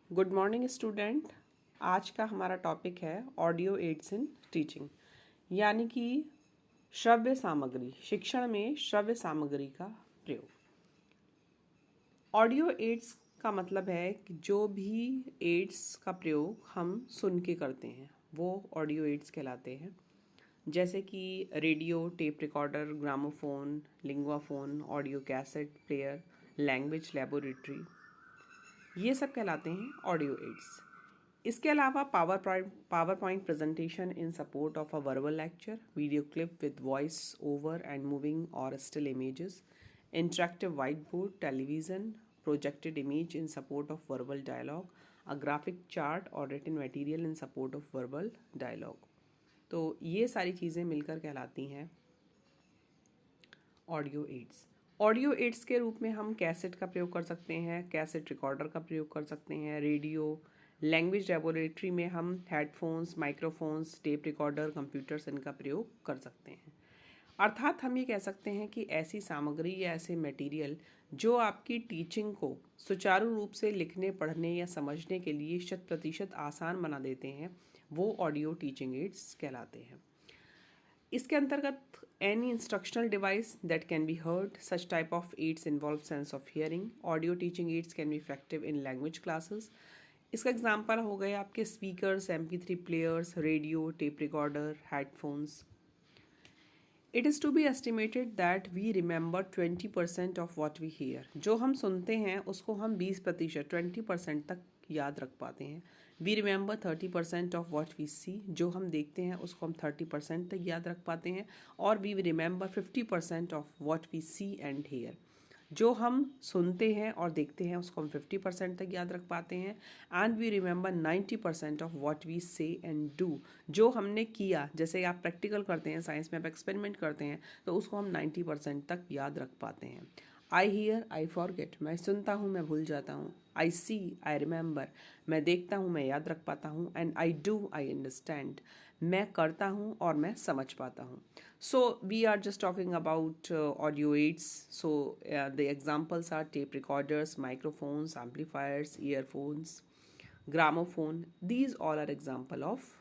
Good morning student. आज का हमारा टॉपिक है ऑडियो एड्स इन टीचिंग, यानी कि श्रव्य सामग्री, शिक्षण में श्रव्य सामग्री का प्रयोग। ऑडियो एड्स का मतलब है कि जो भी एड्स का प्रयोग हम सुन के करते हैं वो ऑडियो एड्स कहलाते हैं, जैसे कि radio, tape recorder, gramophone, Linguaphone, audio cassette player, language laboratory, ये सब कहलाते हैं ऑडियो एड्स। इसके अलावा PowerPoint presentation in support of a verbal lecture, video clip with voice over and moving और still images, interactive white board, television, projected image in support of verbal dialogue, a graphic chart और written material in support of verbal dialogue. तो ये सारी चीज़ें मिलकर कहलाती हैं audio ads. Audio ads के रूप में हम कैसेट का प्रयोग कर सकते हैं, कैसेट रिकॉर्डर का प्रयोग कर सकते हैं, रेडियो, लैंग्वेज लेबोरेटरी में हम headphones, microphones, tape recorder, computers इनका प्रयोग कर सकते हैं। अर्थात हम ये कह सकते हैं कि ऐसी सामग्री या ऐसे मटेरियल जो आपकी टीचिंग को सुचारू रूप से लिखने, पढ़ने या समझने के लिए 100% आसान बना देते हैं, वो ऑडियो टीचिंग एड्स कहलाते हैं। इसके अंतर्गत any instructional device that can be heard, such type of aids involve sense of hearing. Audio teaching aids can be effective in language classes. इसका एग्जाम्पल हो गए आपके speakers, MP3 players, radio, tape recorder, headphones. It is to be estimated that we remember 20% of what we hear. जो हम सुनते हैं उसको हम 20%, 20% तक याद रख पाते हैं। We remember 30% of what we see. जो हम देखते हैं उसको हम 30% तक याद रख पाते हैं। और we remember 50% of what we see and hear. जो हम सुनते हैं और देखते हैं उसको हम 50% तक याद रख पाते हैं। And we remember 90% of what we say and do. जो हमने किया, जैसे आप प्रैक्टिकल करते हैं, साइंस में आप एक्सपेरिमेंट करते हैं, तो उसको हम 90% तक याद रख पाते हैं। आई हियर, आई फॉरगेट, मैं सुनता हूँ, मैं भूल जाता हूँ। आई सी, आई रिमेंबर, मैं देखता हूँ, मैं याद रख पाता हूँ। And I do, I understand, मैं करता हूँ और मैं समझ पाता हूँ। So we are just talking about audio aids. So the examples are tape recorders, microphones, amplifiers, earphones, gramophone. These all are example of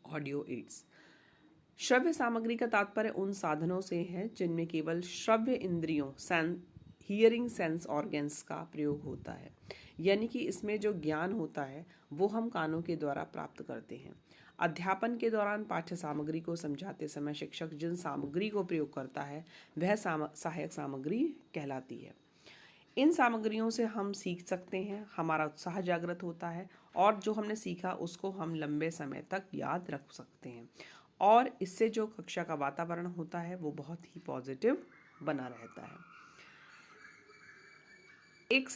audio aids. श्रव्य सामग्री का तात्पर्य उन साधनों से है जिनमें केवल श्रव्य इंद्रियों, हियरिंग सेंस ऑर्गन्स का प्रयोग होता है, यानी कि इसमें जो ज्ञान होता है वो हम कानों के द्वारा प्राप्त करते हैं। अध्यापन के दौरान पाठ्य सामग्री को समझाते समय शिक्षक जिन सामग्री को प्रयोग करता है वह सहायक सामग्री कहलाती है। इन सामग्रियों से हम सीख सकते हैं, हमारा उत्साह जागृत होता है और जो हमने सीखा उसको हम लंबे समय तक याद रख सकते हैं। और इससे जो कक्षा का वातावरण होता है वो बहुत ही पॉजिटिव बना रहता है। एक